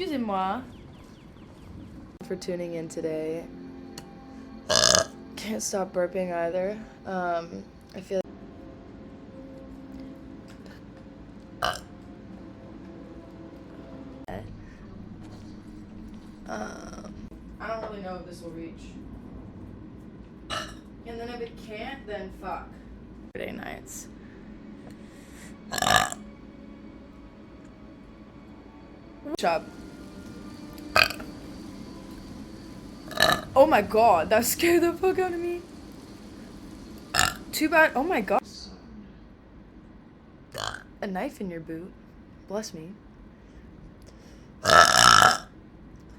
Excusez-moi. For tuning in today. Can't stop burping either. I feel I don't really know if this will reach. And then if it can't, then fuck. Friday nights. Shut up. Oh my god, that scared the fuck out of me. Too bad. Oh my god. A knife in your boot. Bless me. That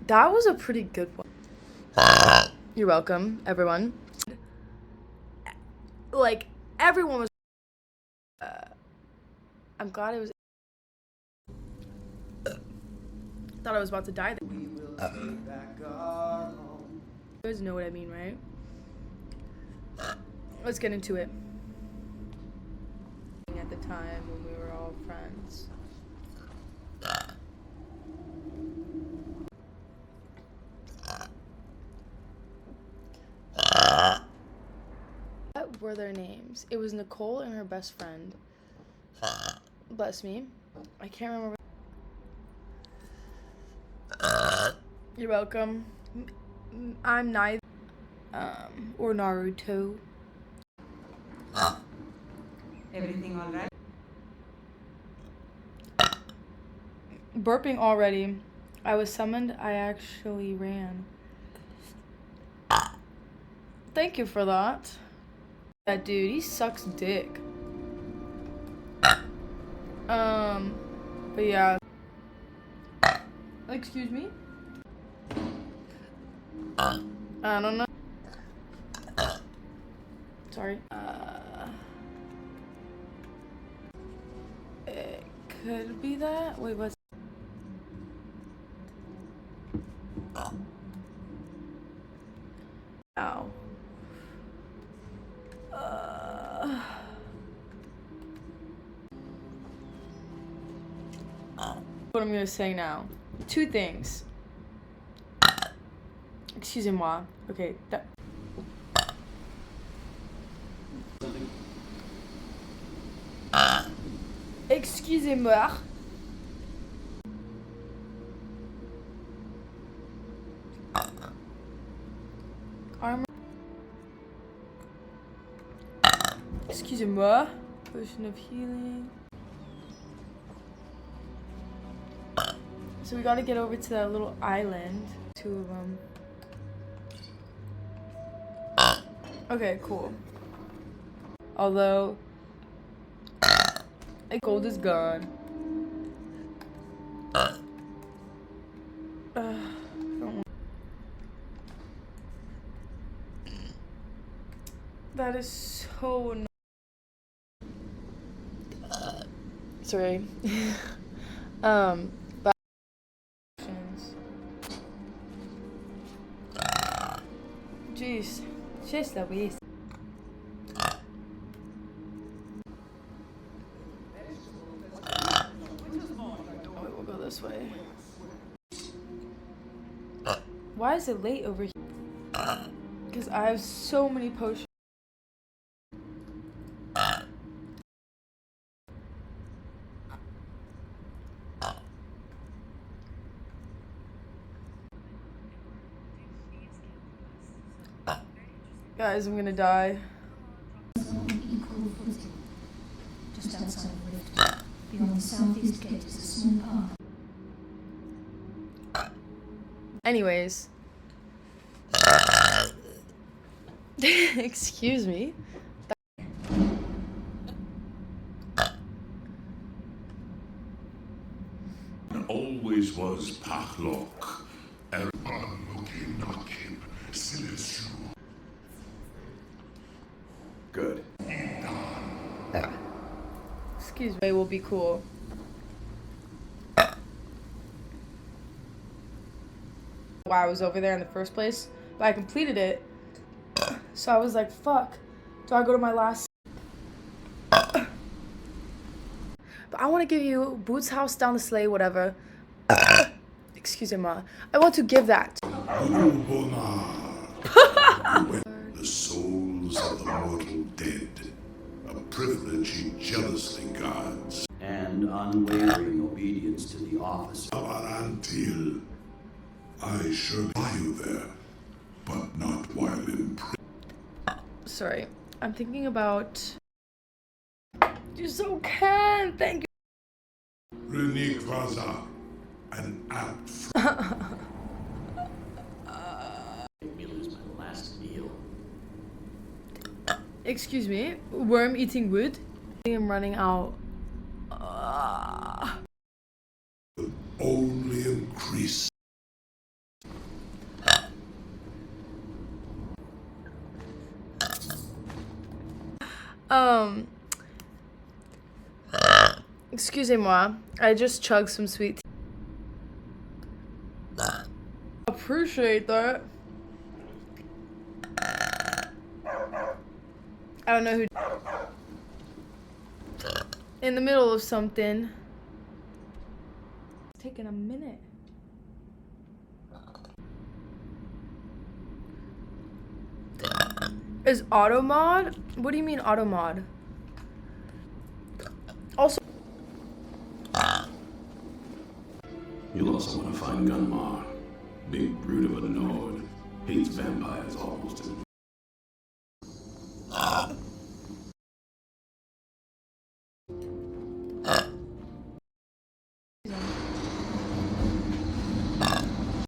was a pretty good one. You're welcome, everyone. Like, everyone was. I'm glad it was. Thought I was about to die. You guys know what I mean, right? Let's get into it. At the time when we were all friends. What were their names? It was Nicole and her best friend. Bless me. I can't remember. You're welcome. I'm neither. Or Naruto. Everything all right? Burping already. I was summoned. I actually ran. Thank you for that. That dude, he sucks dick. But yeah. Excuse me? I don't know. Sorry. It could be that. Wait, what's... Ow. What I'm gonna say now. Two things. Excusez-moi. Okay. Excusez-moi. Armor. Excusez-moi. Potion of healing. So we gotta get over to that little island. Two of them. Okay, cool. Although, gold is gone. That is so annoying. Sorry. Jeez. Jeez Louise. We'll go this way. Why is it late over here? Because I have so many potions. Guys, I'm gonna die. Just outside of Rift, beyond the southeast gate is a small park. Anyways. Excuse me. Always was Pachlock. Good. Excuse me, will be cool. Why I was over there in the first place, but I completed it. So I was like, fuck. Do I go to my last? But I want to give you Boots' house down the sleigh, whatever. Excuse Excusez-moi. I want to give that. The souls of the mortal dead, a privilege he jealously guards. And unwavering obedience to the officer. Until I shall buy you there, but not while in prison. Sorry. I'm thinking about... You so kind. Thank you. Recollections, an apt Meal is my last meal. Excuse me. Worm eating wood. I'm running out. only increase. Excusez-moi. I just chugged some sweet tea. Appreciate that. I don't know who. In the middle of something. It's taking a minute. Is auto mod? What do you mean auto mod? Also, You'll also want to find Gunmar. Big brute of a Nord. Hates vampires almost as